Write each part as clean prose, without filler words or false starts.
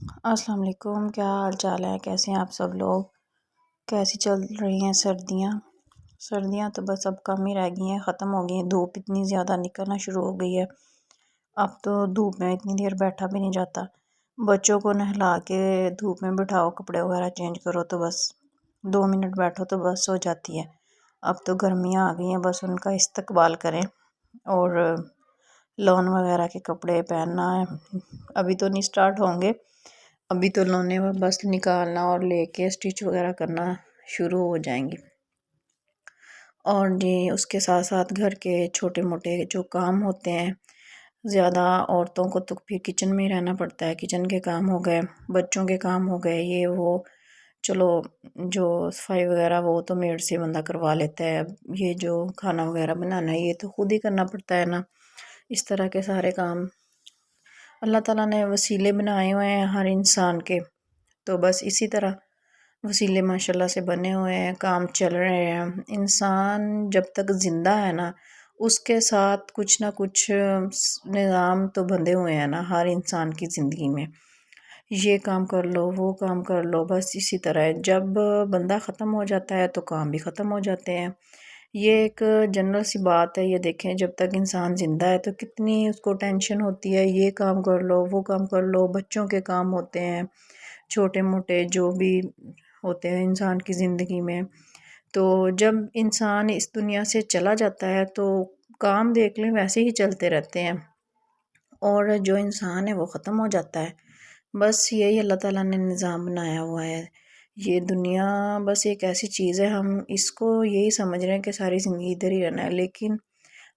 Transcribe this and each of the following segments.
السلام علیکم، کیا حال چال ہے؟ کیسے ہیں آپ سب لوگ؟ کیسی چل رہی ہیں سردیاں تو بس اب کم ہی رہ گئی ہیں، ختم ہو گئی ہیں۔ دھوپ اتنی زیادہ نکلنا شروع ہو گئی ہے، اب تو دھوپ میں اتنی دیر بیٹھا بھی نہیں جاتا۔ بچوں کو نہلا کے دھوپ میں بٹھاؤ، کپڑے وغیرہ چینج کرو تو بس 2 منٹ بیٹھو تو بس ہو جاتی ہے۔ اب تو گرمیاں آ گئی ہیں، بس ان کا استقبال کریں اور لون وغیرہ کے کپڑے پہننا ہے۔ ابھی تو نہیں سٹارٹ ہوں گے، ابھی تو لونے بس نکالنا اور لے کے سٹچ وغیرہ کرنا شروع ہو جائیں گی۔ اور جی اس کے ساتھ ساتھ گھر کے چھوٹے موٹے جو کام ہوتے ہیں، زیادہ عورتوں کو تو پھر کچن میں ہی رہنا پڑتا ہے۔ کچن کے کام ہو گئے، بچوں کے کام ہو گئے، یہ وہ، چلو جو صفائی وغیرہ وہ تو میڈ سے بندہ کروا لیتا ہے۔ یہ جو کھانا وغیرہ بنانا ہے یہ تو خود ہی کرنا پڑتا ہے نا۔ اس طرح کے سارے کام اللہ تعالیٰ نے وسیلے بنائے ہوئے ہیں ہر انسان کے، تو بس اسی طرح وسیلے ماشاءاللہ سے بنے ہوئے ہیں، کام چل رہے ہیں۔ انسان جب تک زندہ ہے نا، اس کے ساتھ کچھ نہ کچھ نظام تو بندھے ہوئے ہیں نا ہر انسان کی زندگی میں۔ یہ کام کر لو، وہ کام کر لو، بس اسی طرح ہے۔ جب بندہ ختم ہو جاتا ہے تو کام بھی ختم ہو جاتے ہیں۔ یہ ایک جنرل سی بات ہے۔ یہ دیکھیں جب تک انسان زندہ ہے تو کتنی اس کو ٹینشن ہوتی ہے، یہ کام کر لو، وہ کام کر لو، بچوں کے کام ہوتے ہیں، چھوٹے موٹے جو بھی ہوتے ہیں انسان کی زندگی میں۔ تو جب انسان اس دنیا سے چلا جاتا ہے تو کام دیکھ لیں ویسے ہی چلتے رہتے ہیں، اور جو انسان ہے وہ ختم ہو جاتا ہے۔ بس یہی اللہ تعالیٰ نے نظام بنایا ہوا ہے۔ یہ دنیا بس ایک ایسی چیز ہے، ہم اس کو یہی سمجھ رہے ہیں کہ ساری زندگی ادھر ہی رہنا ہے، لیکن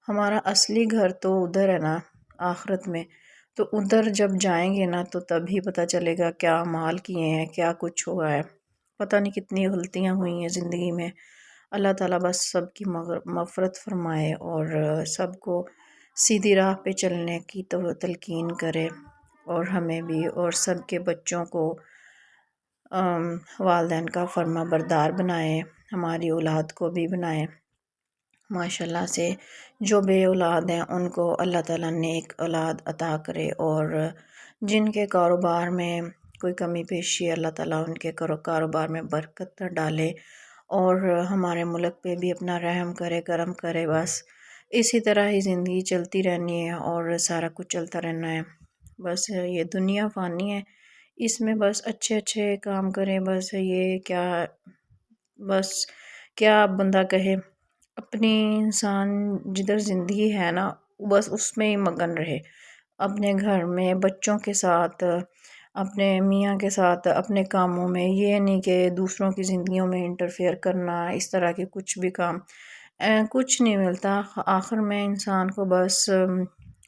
ہمارا اصلی گھر تو ادھر ہے نا، آخرت میں۔ تو ادھر جب جائیں گے نا تو تبھی پتہ چلے گا کیا اعمال کیے ہیں، کیا کچھ ہوا ہے۔ پتہ نہیں کتنی غلطیاں ہوئی ہیں زندگی میں۔ اللہ تعالیٰ بس سب کی مغفرت فرمائے اور سب کو سیدھی راہ پہ چلنے کی تلقین کرے، اور ہمیں بھی اور سب کے بچوں کو والدین کا فرما بردار بنائے، ہماری اولاد کو بھی بنائے۔ ماشاءاللہ سے جو بے اولاد ہیں ان کو اللہ تعالیٰ نے ایک اولاد عطا کرے، اور جن کے کاروبار میں کوئی کمی پیشی ہے اللہ تعالیٰ ان کے کاروبار میں برکت ڈالے، اور ہمارے ملک پہ بھی اپنا رحم کرے، کرم کرے۔ بس اسی طرح ہی زندگی چلتی رہنی ہے اور سارا کچھ چلتا رہنا ہے۔ بس یہ دنیا فانی ہے، اس میں بس اچھے اچھے کام کریں۔ بس یہ کیا، بس کیا بندہ کہے، اپنی انسان جدھر زندگی ہے نا بس اس میں ہی مگن رہے، اپنے گھر میں بچوں کے ساتھ، اپنے میاں کے ساتھ، اپنے کاموں میں۔ یہ نہیں کہ دوسروں کی زندگیوں میں انٹرفیئر کرنا، اس طرح کے کچھ بھی کام کچھ نہیں ملتا آخر میں انسان کو، بس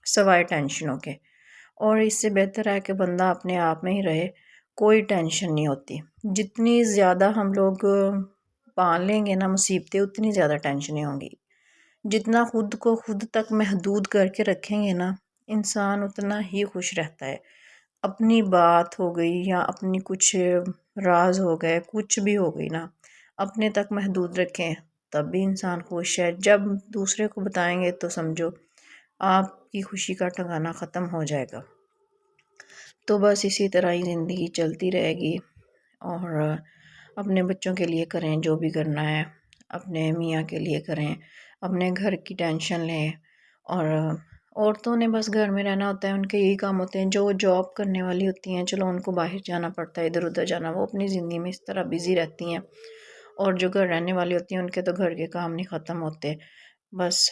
سوائے ٹینشنوں کے۔ اور اس سے بہتر ہے کہ بندہ اپنے آپ میں ہی رہے، کوئی ٹینشن نہیں ہوتی۔ جتنی زیادہ ہم لوگ پال لیں گے نا مصیبتیں، اتنی زیادہ ٹینشنیں ہوں گی۔ جتنا خود کو خود تک محدود کر کے رکھیں گے نا انسان، اتنا ہی خوش رہتا ہے۔ اپنی بات ہو گئی یا اپنی کچھ راز ہو گئے، کچھ بھی ہو گئی نا، اپنے تک محدود رکھیں تب بھی انسان خوش ہے۔ جب دوسرے کو بتائیں گے تو سمجھو آپ کی خوشی کا ٹھکانہ ختم ہو جائے گا۔ تو بس اسی طرح ہی زندگی چلتی رہے گی، اور اپنے بچوں کے لیے کریں جو بھی کرنا ہے، اپنے میاں کے لیے کریں، اپنے گھر کی ٹینشن لیں۔ اور عورتوں نے بس گھر میں رہنا ہوتا ہے، ان کے یہی کام ہوتے ہیں۔ جو جاب کرنے والی ہوتی ہیں چلو ان کو باہر جانا پڑتا ہے، ادھر ادھر جانا، وہ اپنی زندگی میں اس طرح بزی رہتی ہیں، اور جو گھر رہنے والی ہوتی ہیں ان کے تو گھر کے کام نہیں ختم ہوتے۔ بس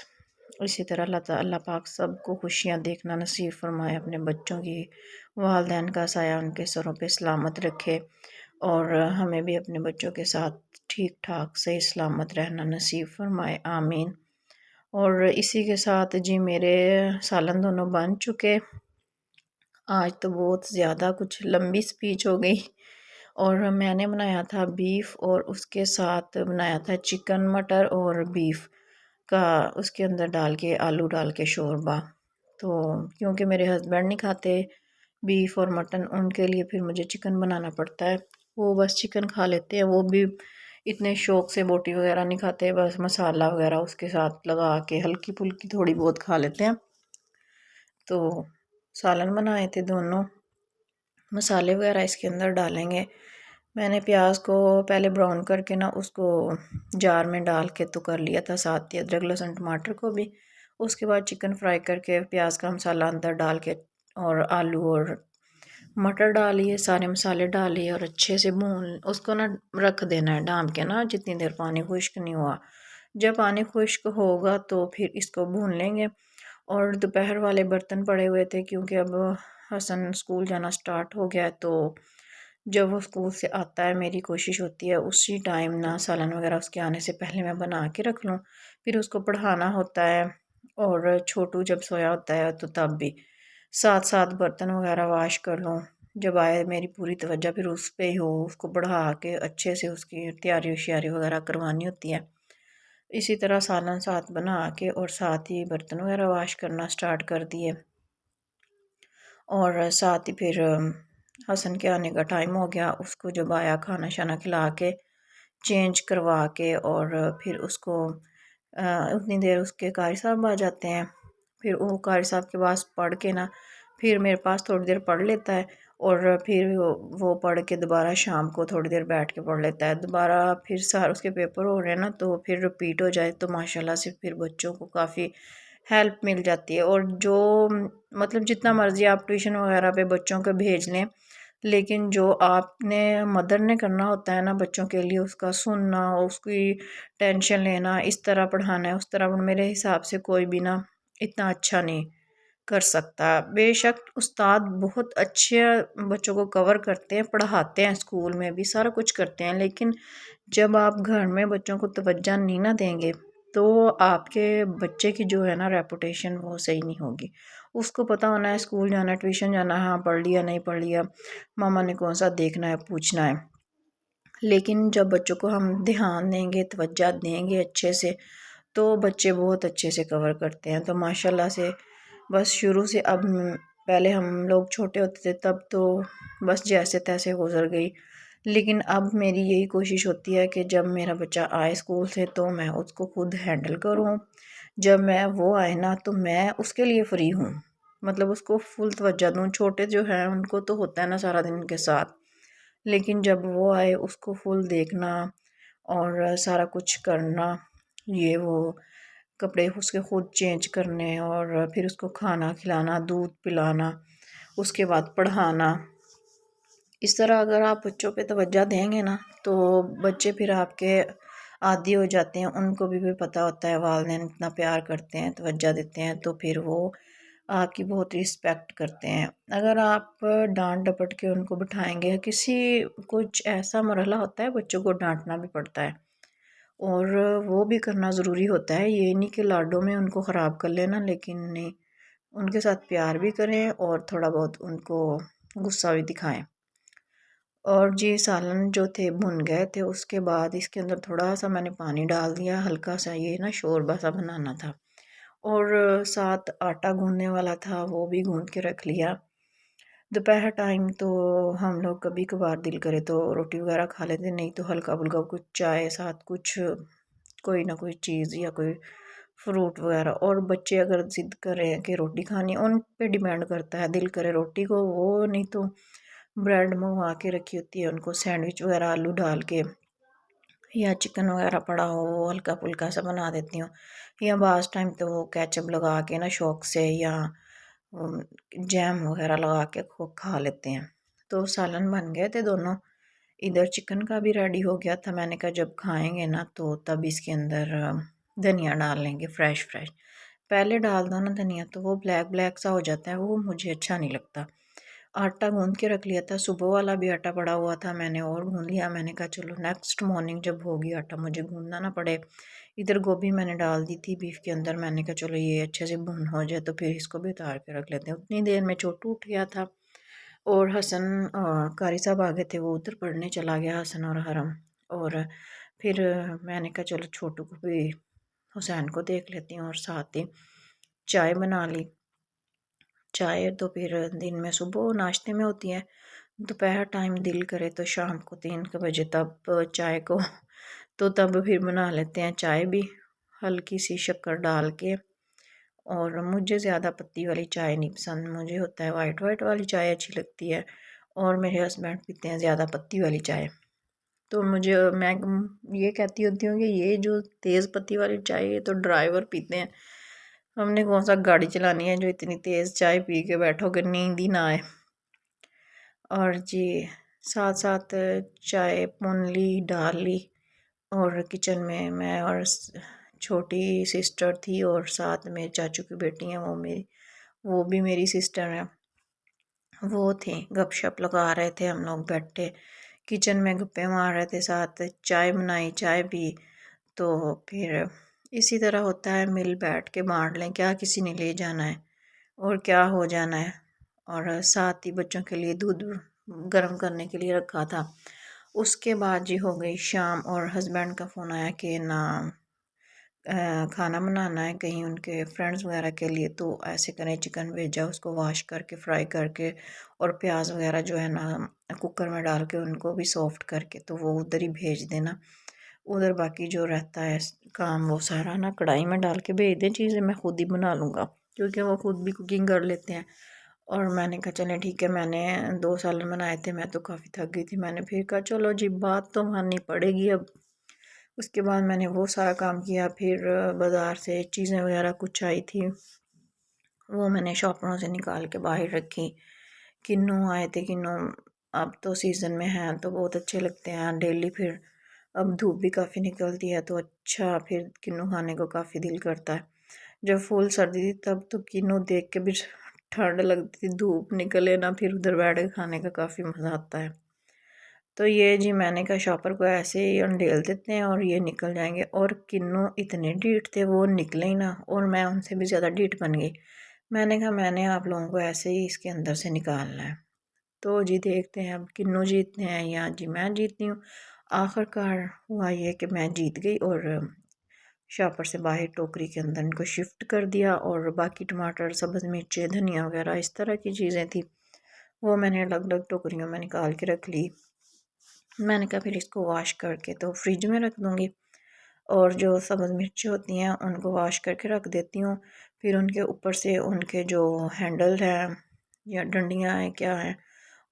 اسی طرح اللہ پاک سب کو خوشیاں دیکھنا نصیب فرمائے، اپنے بچوں کی، والدین کا سایہ ان کے سروں پہ سلامت رکھے، اور ہمیں بھی اپنے بچوں کے ساتھ ٹھیک ٹھاک صحیح سلامت رہنا نصیب فرمائے، آمین۔ اور اسی کے ساتھ جی میرے سالن دونوں بن چکے۔ آج تو بہت زیادہ کچھ لمبی سپیچ ہو گئی، اور میں نے بنایا تھا بیف، اور اس کے ساتھ بنایا تھا چکن مٹر اور بیف کا، اس کے اندر ڈال کے آلو ڈال کے شوربہ۔ تو کیونکہ میرے ہسبینڈ نہیں کھاتے بیف اور مٹن، ان کے لیے پھر مجھے چکن بنانا پڑتا ہے۔ وہ بس چکن کھا لیتے ہیں، وہ بھی اتنے شوق سے بوٹی وغیرہ نہیں کھاتے، بس مسالہ وغیرہ اس کے ساتھ لگا کے ہلکی پھلکی تھوڑی بہت کھا لیتے ہیں۔ تو سالن بنائے تھے دونوں، مصالحے وغیرہ اس کے اندر ڈالیں گے۔ میں نے پیاز کو پہلے براؤن کر کے نا اس کو جار میں ڈال کے تو کر لیا تھا، ساتھ ہی ادرک لہسن ٹماٹر کو بھی۔ اس کے بعد چکن فرائی کر کے پیاز کا مسالہ اندر ڈال کے اور آلو اور مٹر ڈالیے، سارے مسالے ڈالیے اور اچھے سے بھون اس کو نا رکھ دینا ہے ڈھانپ کے نا، جتنی دیر پانی خشک نہیں ہوا۔ جب پانی خشک ہوگا تو پھر اس کو بھون لیں گے۔ اور دوپہر والے برتن پڑے ہوئے تھے کیونکہ اب حسن اسکول جانا سٹارٹ ہو گیا ہے، تو جب وہ اسکول سے آتا ہے میری کوشش ہوتی ہے اسی ٹائم نا سالن وغیرہ اس کے آنے سے پہلے میں بنا کے رکھ لوں، پھر اس کو پڑھانا ہوتا ہے۔ اور چھوٹو جب سویا ہوتا ہے تو تب بھی ساتھ ساتھ برتن وغیرہ واش کر لوں، جب آئے میری پوری توجہ پھر اس پہ ہی ہو، اس کو پڑھا کے اچھے سے اس کی تیاری وشیاری وغیرہ کروانی ہوتی ہے۔ اسی طرح سالن ساتھ بنا کے اور ساتھ ہی برتن وغیرہ واش کرنا سٹارٹ کر دیے، اور ساتھ ہی پھر حسن کے آنے کا ٹائم ہو گیا۔ اس کو جب آیا کھانا شانا کھلا کے چینج کروا کے اور پھر اس کو اتنی دیر اس کے قاری صاحب آ جاتے ہیں، پھر وہ قاری صاحب کے پاس پڑھ کے نا پھر میرے پاس تھوڑی دیر پڑھ لیتا ہے، اور پھر وہ پڑھ کے دوبارہ شام کو تھوڑی دیر بیٹھ کے پڑھ لیتا ہے دوبارہ۔ پھر سارے اس کے پیپر ہو رہے ہیں نا تو پھر رپیٹ ہو جائے تو ماشاءاللہ سے پھر بچوں کو کافی ہیلپ مل جاتی ہے۔ اور جو مطلب جتنا مرضی آپ ٹیوشن وغیرہ پہ بچوں کو بھیج لیں، لیکن جو آپ نے مدر نے کرنا ہوتا ہے نا بچوں کے لیے، اس کا سننا، اس کی ٹینشن لینا، اس طرح پڑھانا ہے اس طرح، میرے حساب سے کوئی بھی نا اتنا اچھا نہیں کر سکتا۔ بے شک استاد بہت اچھے بچوں کو کور کرتے ہیں، پڑھاتے ہیں، اسکول میں بھی سارا کچھ کرتے ہیں، لیکن جب آپ گھر میں بچوں کو توجہ نہیں نہ دیں گے تو آپ کے بچے کی جو ہے نا ریپوٹیشن وہ صحیح نہیں ہوگی۔ اس کو پتہ ہونا ہے اسکول جانا ہے، ٹیوشن جانا ہے، ہاں پڑھ لیا نہیں پڑھ لیا، ماما نے کون سا دیکھنا ہے پوچھنا ہے۔ لیکن جب بچوں کو ہم دھیان دیں گے، توجہ دیں گے اچھے سے، تو بچے بہت اچھے سے کور کرتے ہیں۔ تو ماشاءاللہ سے بس شروع سے اب پہلے ہم لوگ چھوٹے ہوتے تھے تب تو بس جیسے تیسے گزر گئی، لیکن اب میری یہی کوشش ہوتی ہے کہ جب میرا بچہ آئے اسکول سے تو میں اس کو خود ہینڈل کروں، جب میں وہ آئے نا تو میں اس کے لیے فری ہوں، مطلب اس کو فل توجہ دوں۔ چھوٹے جو ہیں ان کو تو ہوتا ہے نا سارا دن ان کے ساتھ، لیکن جب وہ آئے اس کو فل دیکھنا اور سارا کچھ کرنا، یہ وہ کپڑے اس کے خود چینج کرنے اور پھر اس کو کھانا کھلانا، دودھ پلانا، اس کے بعد پڑھانا۔ اس طرح اگر آپ بچوں پہ توجہ دیں گے نا تو بچے پھر آپ کے عادی ہو جاتے ہیں، ان کو بھی پتہ ہوتا ہے والدین اتنا پیار کرتے ہیں، توجہ دیتے ہیں، تو پھر وہ آپ کی بہت رسپیکٹ کرتے ہیں۔ اگر آپ ڈانٹ ڈپٹ کے ان کو بٹھائیں گے، کسی کچھ ایسا مرحلہ ہوتا ہے بچوں کو ڈانٹنا بھی پڑتا ہے اور وہ بھی کرنا ضروری ہوتا ہے، یہ نہیں کہ لاڈوں میں ان کو خراب کر لینا، لیکن نہیں، ان کے ساتھ پیار بھی کریں اور تھوڑا بہت ان کو غصہ بھی دکھائیں۔ اور جی سالن جو تھے بھن گئے تھے، اس کے بعد اس کے اندر تھوڑا سا میں نے پانی ڈال دیا، ہلکا سا، یہ نا شوربا سا بنانا تھا، اور ساتھ آٹا گوندنے والا تھا وہ بھی گوندھ کے رکھ لیا۔ دوپہر ٹائم تو ہم لوگ کبھی کبھار دل کرے تو روٹی وغیرہ کھا لیتے، نہیں تو ہلکا پھلکا کچھ چائے ساتھ کچھ کوئی نہ کوئی چیز یا کوئی فروٹ وغیرہ۔ اور بچے اگر ضد کریں کہ روٹی کھانی، ان پہ ڈیپینڈ کرتا ہے، دل کرے روٹی کو وہ، نہیں تو بریڈ منگوا کے رکھی ہوتی ہے ان کو سینڈوچ وغیرہ آلو ڈال کے، یا چکن وغیرہ پڑا ہو وہ ہلکا پھلکا سا بنا دیتی ہوں، یا بعض ٹائم تو وہ کیچپ لگا کے نا شوق سے یا جیم وغیرہ لگا کے کھا لیتے ہیں۔ تو سالن بن گئے تھے دونوں، ادھر چکن کا بھی ریڈی ہو گیا تھا۔ میں نے کہا جب کھائیں گے نا تو تب اس کے اندر دھنیا ڈال لیں گے، فریش فریش، پہلے ڈال دو نا دھنیا تو وہ بلیک بلیک سا ہو جاتا ہے، وہ مجھے اچھا نہیں لگتا۔ آٹا گوندھ کے رکھ لیا تھا، صبح والا بھی آٹا پڑا ہوا تھا، میں نے اور گوندھ لیا۔ میں نے کہا چلو نیکسٹ مارننگ جب ہوگی آٹا مجھے گوندنا نہ پڑے۔ ادھر گوبھی میں نے ڈال دی تھی بیف کے اندر، میں نے کہا چلو یہ اچھے سے بھن ہو جائے تو پھر اس کو بھی اتار کے رکھ لیتے ہیں۔ اتنی دیر میں چھوٹو اٹھ گیا تھا اور حسن قاری صاحب آگے تھے، وہ ادھر پڑھنے چلا گیا حسن اور حرم، اور پھر میں نے کہا چلو چھوٹو کو بھی حسین کو دیکھ لیتی ہوں، اور ساتھ ہی چائے بنا لی۔ چائے تو پھر دن میں صبح ناشتے میں ہوتی ہے، دوپہر ٹائم دل کرے تو شام کو 3 بجے تب چائے کو تو تب پھر بنا لیتے ہیں چائے بھی، ہلکی سی شکر ڈال کے۔ اور مجھے زیادہ پتی والی چائے نہیں پسند، مجھے ہوتا ہے وائٹ وائٹ والی چائے اچھی لگتی ہے، اور میرے ہسبینڈ پیتے ہیں زیادہ پتی والی چائے. تو میں یہ کہتی ہوتی ہوں کہ یہ جو تیز پتی والی چائے یہ تو ڈرائیور پیتے ہیں، ہم نے کون سا گاڑی چلانی ہے جو اتنی تیز چائے پی کے بیٹھو کہ نیند ہی نہ آئے. اور جی ساتھ ساتھ چائے پون لی ڈال لی، اور کچن میں اور چھوٹی سسٹر تھی، اور ساتھ میں چاچو کی بیٹی ہیں، وہ بھی میری سسٹر ہیں، وہ تھیں گپ شپ لگا رہے تھے. ہم لوگ بیٹھے کچن میں گپے مار رہے تھے، ساتھ چائے بنائی، چائے پی. تو پھر اسی طرح ہوتا ہے، مل بیٹھ کے بانٹ لیں، کیا کسی نے لے جانا ہے اور کیا ہو جانا ہے. اور ساتھ ہی بچوں کے لیے دودھ گرم کرنے کے لیے رکھا تھا. اس کے بعد جی ہو گئی شام، اور ہسبینڈ کا فون آیا کہ نہ کھانا بنانا ہے کہیں ان کے فرینڈز وغیرہ کے لیے، تو ایسے کریں چکن بھیجا، اس کو واش کر کے فرائی کر کے اور پیاز وغیرہ جو ہے نا کوکر میں ڈال کے ان کو بھی سافٹ کر کے تو وہ ادھر ہی بھیج دینا. ادھر باقی جو رہتا ہے کام وہ سارا نا کڑھائی میں ڈال کے بھیج دیں، چیزیں میں خود ہی بنا لوں گا کیونکہ وہ خود بھی کوکنگ کر لیتے ہیں. اور میں نے کہا چلیں ٹھیک ہے، میں نے 2 سالن بنائے تھے، میں تو کافی تھک گئی تھی، میں نے پھر کہا چلو جی بات تو ماننی پڑے گی اب. اس کے بعد میں نے وہ سارا کام کیا. پھر بازار سے چیزیں وغیرہ کچھ آئی تھی، وہ میں نے شاپروں سے نکال کے باہر رکھی. کنو آئے تھے، کنو اب تو سیزن میں ہیں تو بہت اچھے لگتے ہیں ڈیلی. پھر اب دھوپ بھی کافی نکلتی ہے تو اچھا پھر کنو کھانے کو کافی دل کرتا ہے. جب فل سردی تھی تب تو کنو دیکھ کے بھی ٹھنڈ لگتی تھی، دھوپ نکلے نا پھر ادھر بیٹھ کے کھانے کا کافی مزہ آتا ہے. تو یہ جی میں نے کہا شاپر کو ایسے ہی انڈیل دیتے ہیں اور یہ نکل جائیں گے. اور کنو اتنے ڈیٹ تھے وہ نکلے ہی نا، اور میں ان سے بھی زیادہ ڈیٹ بن گئی. میں نے کہا میں نے آپ لوگوں کو ایسے ہی اس کے اندر سے نکالنا ہے. تو جی دیکھتے ہیں اب کنو جیتتے ہیں یا جی میں جیتتی ہوں. آخر کار ہوا یہ کہ میں جیت گئی، اور شاپر سے باہر ٹوکری کے اندر ان کو شفٹ کر دیا. اور باقی ٹماٹر، سبز مرچیں، دھنیا وغیرہ اس طرح کی چیزیں تھیں وہ میں نے الگ الگ ٹوکریوں میں نکال کے رکھ لی. میں نے کہا پھر اس کو واش کر کے تو فریج میں رکھ دوں گی، اور جو سبز مرچیں ہوتی ہیں ان کو واش کر کے رکھ دیتی ہوں. پھر ان کے اوپر سے ان کے جو ہینڈل ہیں یا ڈنڈیاں ہیں کیا ہیں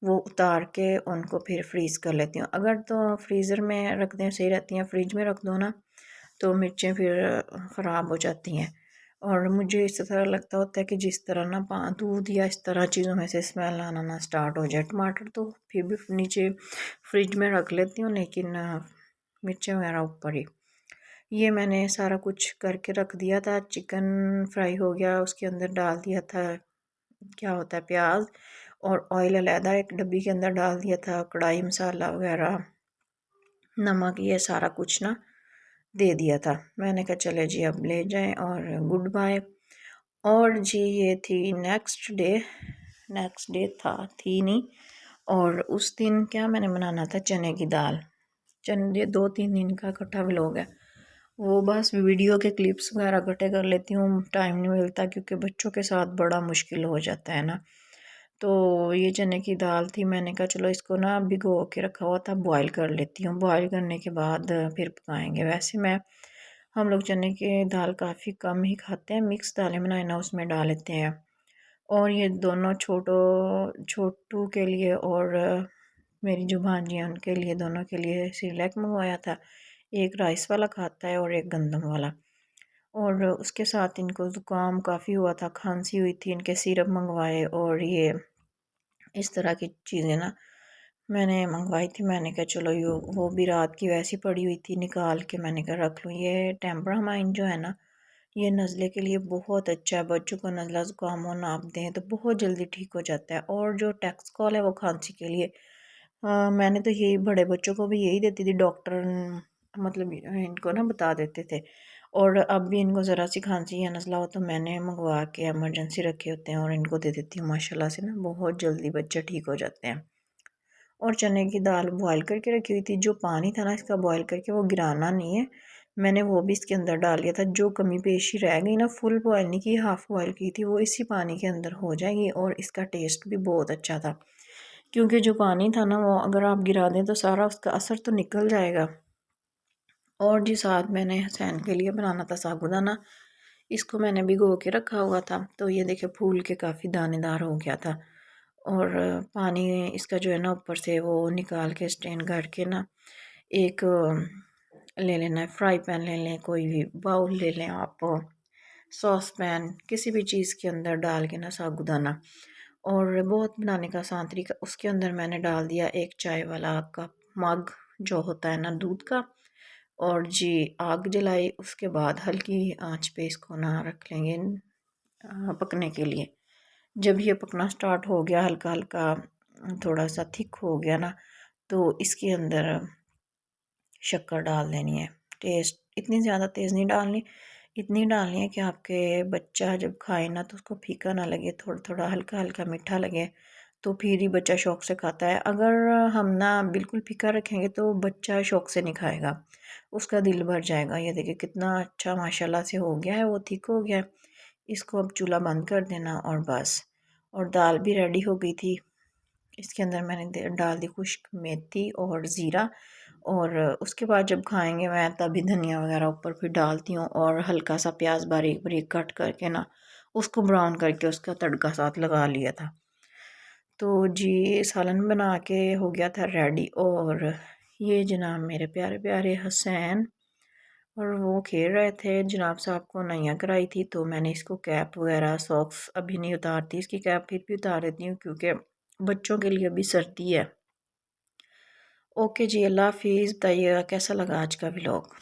وہ اتار کے ان کو پھر فریز کر لیتی ہوں. اگر تو فریزر میں رکھ دیں صحیح رہتی ہیں، فریج میں رکھ دو نا تو مرچیں پھر خراب ہو جاتی ہیں. اور مجھے اس طرح لگتا ہوتا ہے کہ جس طرح نا دودھ یا اس طرح چیزوں میں سے اسمیل آنا نا سٹارٹ ہو جائے. ٹماٹر تو پھر بھی نیچے فریج میں رکھ لیتی ہوں، لیکن مرچیں وغیرہ اوپر ہی. یہ میں نے سارا کچھ کر کے رکھ دیا تھا. چکن فرائی ہو گیا، اس کے اندر ڈال دیا تھا کیا ہوتا ہے پیاز، اور آئل علیحدہ ایک ڈبی کے اندر ڈال دیا تھا، کڑھائی مسالہ وغیرہ نمک یہ سارا کچھ نا دے دیا تھا. میں نے کہا چلے جی اب لے جائیں اور گڈ بائے. اور جی یہ تھی نیکسٹ ڈے تھی نہیں، اور اس دن کیا میں نے بنانا تھا چنے کی دال. چنے 2-3 دن کا اکٹھا ولاگ ہے، وہ بس ویڈیو کے کلپس وغیرہ اکٹھے کر لیتی ہوں، ٹائم نہیں ملتا کیونکہ بچوں کے ساتھ بڑا مشکل ہو جاتا ہے نا. تو یہ چنے کی دال تھی، میں نے کہا چلو اس کو نا بھگو کے رکھا ہوا تھا، بوائل کر لیتی ہوں، بوائل کرنے کے بعد پھر پکائیں گے. ویسے ہم لوگ چنے کی دال کافی کم ہی کھاتے ہیں، مکس دالیں بنائے نا اس میں ڈال لیتے ہیں. اور یہ دونوں چھوٹو کے لیے اور میری جو بھانجی ہیں ان کے لیے دونوں کے لیے سیریلیک منگوایا تھا. ایک رائس والا کھاتا ہے اور ایک گندم والا. اور اس کے ساتھ ان کو زکام کافی ہوا تھا، کھانسی ہوئی تھی، ان کے سیرپ منگوائے. اور یہ اس طرح کی چیزیں نا میں نے منگوائی تھی. میں نے کہا چلو وہ بھی رات کی ویسی پڑی ہوئی تھی، نکال کے میں نے کہا رکھ لوں. یہ ٹیمپرامائن جو ہے نا یہ نزلے کے لیے بہت اچھا ہے. بچوں کو نزلہ زکام ہو ناپ دیں تو بہت جلدی ٹھیک ہو جاتا ہے. اور جو ٹیکسکول ہے وہ کھانسی کے لیے، میں نے تو یہی بڑے بچوں کو بھی یہی دیتی تھی، ڈاکٹر مطلب ان کو نا بتا دیتے تھے. اور اب بھی ان کو ذرا سی کھانسی یا نزلہ ہو تو میں نے منگوا کے ایمرجنسی رکھے ہوتے ہیں اور ان کو دے دیتی ہوں. ماشاءاللہ سے نا بہت جلدی بچے ٹھیک ہو جاتے ہیں. اور چنے کی دال بوائل کر کے رکھی ہوئی تھی، جو پانی تھا نا اس کا بوائل کر کے وہ گرانا نہیں ہے، میں نے وہ بھی اس کے اندر ڈال دیا تھا. جو کمی بیشی رہ گئی نا فل بوائل نہیں کی، ہاف بوائل کی تھی، وہ اسی پانی کے اندر ہو جائے گی. اور اس کا ٹیسٹ بھی بہت اچھا تھا کیونکہ جو پانی تھا نا وہ اگر آپ گرا دیں تو سارا اس کا اثر تو نکل جائے گا. اور جی ساتھ میں نے حسین کے لیے بنانا تھا سابودانہ، اس کو میں نے بھگو کے رکھا ہوا تھا. تو یہ دیکھیں پھول کے کافی دانے دار ہو گیا تھا. اور پانی اس کا جو ہے نا اوپر سے وہ نکال کے اسٹین کر کے نا ایک لے لینا ہے، فرائی پین لے لیں، کوئی بھی باؤل لے لیں آپ، ساس پین کسی بھی چیز کے اندر ڈال کے نا ساگودانہ، اور بہت بنانے کا آسان طریقہ، اس کے اندر میں نے ڈال دیا ایک چائے والا کپ مگ جو ہوتا ہے نا دودھ کا، اور جی آگ جلائی، اس کے بعد ہلکی آنچ پہ اس کو نہ رکھ لیں گے پکنے کے لیے۔ جب یہ پکنا سٹارٹ ہو گیا، ہلکا ہلکا تھوڑا سا تھک ہو گیا نا، تو اس کے اندر شکر ڈال دینی ہے۔ ٹیسٹ اتنی زیادہ تیز نہیں ڈالنی، اتنی ڈالنی ہے کہ آپ کے بچہ جب کھائے نا تو اس کو پھیکا نہ لگے، تھوڑا تھوڑا ہلکا ہلکا میٹھا لگے، تو پھر ہی بچہ شوق سے کھاتا ہے۔ اگر ہم نا بالکل پھیکا رکھیں گے تو بچہ شوق سے نہیں کھائے گا، اس کا دل بھر جائے گا۔ یہ دیکھیں کتنا اچھا ماشاءاللہ سے ہو گیا ہے، وہ ٹھیک ہو گیا ہے۔ اس کو اب چولہا بند کر دینا اور بس، اور دال بھی ریڈی ہو گئی تھی۔ اس کے اندر میں نے ڈال دی خشک میتھی اور زیرہ، اور اس کے بعد جب کھائیں گے میں تبھی دھنیا وغیرہ اوپر پھر ڈالتی ہوں، اور ہلکا سا پیاز باریک باریک کٹ کر کے نا اس کو براؤن کر کے اس کا تڑکا ساتھ لگا لیا تھا۔ تو جی سالن بنا کے ہو گیا تھا ریڈی، اور یہ جناب میرے پیارے پیارے حسین، اور وہ کھیل رہے تھے۔ جناب صاحب کو نائیاں کرائی تھی تو میں نے اس کو کیپ وغیرہ ساکس ابھی نہیں اتارتی، اس کی کیپ پھر بھی اتار دیتی ہوں کیونکہ بچوں کے لیے ابھی سردی ہے۔ اوکے جی، اللہ حافظ۔ بتائیے گا کیسا لگا آج کا ولاگ۔